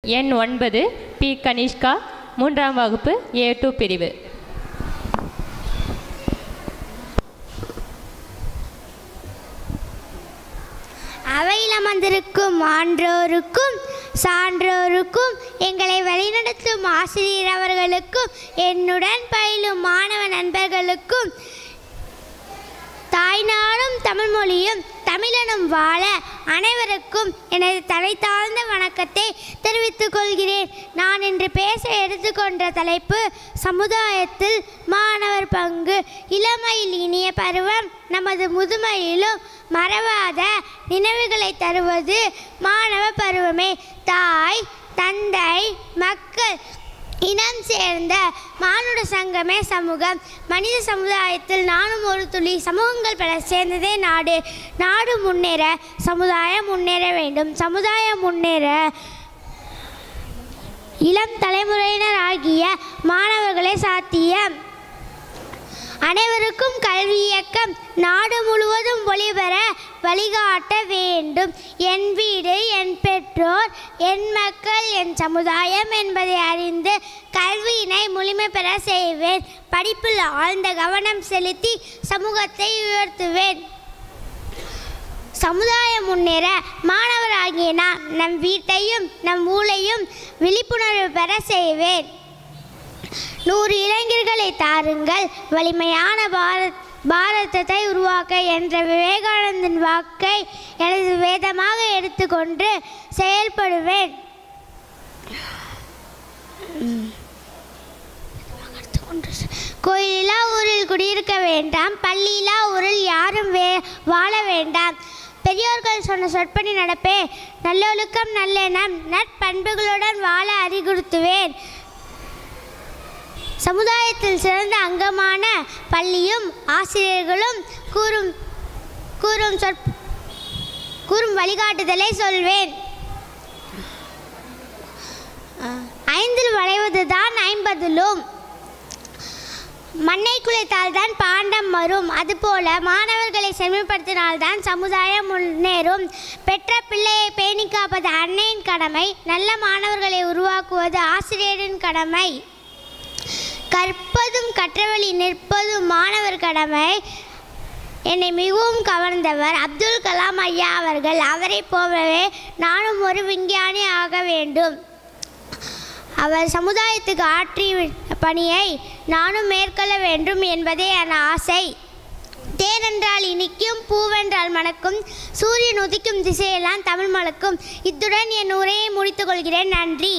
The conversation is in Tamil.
எண் 9 பி. கனிஷ்கா, 3ஆம் வகுப்பு, A2 பிரிவு. அவையில் அமர்ந்திருக்கும் ஆன்றோருக்கும் சான்றோருக்கும் எங்களை வழிநடத்தும் ஆசிரியர் அவர்களுக்கும் என்னுடன் பயிலும் மாணவ நண்பர்களுக்கும் தாய்நாடும் தமிழ் மொழியும் தமிழனும் வாழ அனைவருக்கும் எனது தலை தாழ்ந்த வணக்கத்தை தெரிவித்துக் கொள்கிறேன். நான் இன்று பேச எடுத்துக்கொண்ட தலைப்பு சமுதாயத்தில் மாணவர் பங்கு. இளமையில் இனிய பருவம் நமது முதுமையிலும் மறவாத நினைவுகளை தருவது மாணவ பருவமே. தாய், தந்தை, மக்கள் இனம் சேர்ந்த மானுட சங்கமே சமூகம். மனித சமுதாயத்தில் நானும் ஒரு துளி, சமூகங்கள் பல சேர்ந்ததே நாடு. நாடு முன்னேற சமுதாயம் முன்னேற வேண்டும். சமுதாயம் முன்னேற இளம் தலைமுறையினர் ஆகிய மாணவர்களே சாத்தியம். அனைவருக்கும் கல்வி இயக்கம் நாடு முழுவதும் ஒளிபெற வழிகாட்ட வேண்டும். என் வீடு, என் பெற்றோர், என் மக்கள், என் சமுதாயம் என்பதை அறிந்து கல்வியினை முழுமை பெற செய்வேன். படிப்பில் ஆழ்ந்த கவனம் செலுத்தி சமூகத்தை உயர்த்துவேன். சமுதாயம் முன்னேற மாணவராகிய நான் நம் வீட்டையும் நம் ஊரையும் விழிப்புணர்வு பெற செய்வேன். 100 இளைஞர்களை தாருங்கள், வலிமையான பாரதத்தை உருவாக்க என்ற விவேகானந்தன் வாக்கை எனது வேதமாக எடுத்துக்கொண்டு செயல்படுவேன். கோயிலில்லா ஊரில் குடியிருக்க வேண்டாம், பள்ளியில்லா ஊரில் யாரும் வாழ வேண்டாம். பெரியோர்கள் சொன்ன சொற்படி நடப்பே. நல்லொழுக்கம், நல்லெண்ணம், நற்பண்புகளுடன் வாழ அறிவுறுத்துவேன். சமுதாயத்தில் சிறந்த அங்கமான பள்ளியும் ஆசிரியர்களும் கூறும் வழிகாட்டுதலை சொல்வேன். 5 வளைவதுதான் 50லும். மண்ணை குலைத்தால்தான் பாண்டம் வரும். அதுபோல மாணவர்களை செம்மைப்படுத்தினால்தான் சமுதாயம் முன்னேறும். பெற்ற பிள்ளையை பேணி காப்பது அன்னையின் கடமை. நல்ல மாணவர்களை உருவாக்குவது ஆசிரியரின் கடமை. கற்பதும் கற்றவழி நிற்பதும் மாணவர் கடமை. என்னை மிகவும் கவர்ந்தவர் அப்துல் கலாம் ஐயா அவர்கள். அவரை போலவே நானும் ஒரு விஞ்ஞானி ஆக வேண்டும். அவர் சமுதாயத்துக்கு ஆற்றிய பணியை நானும் மேற்கொள்ள வேண்டும் என்பதே என் ஆசை. தேனென்றால் இனிக்கும், பூவென்றால் மணக்கும், சூரியன் உதிக்கும் திசையெல்லாம் தமிழ் மணக்கும். இத்துடன் என் உரையை முடித்துக் கொள்கிறேன். நன்றி.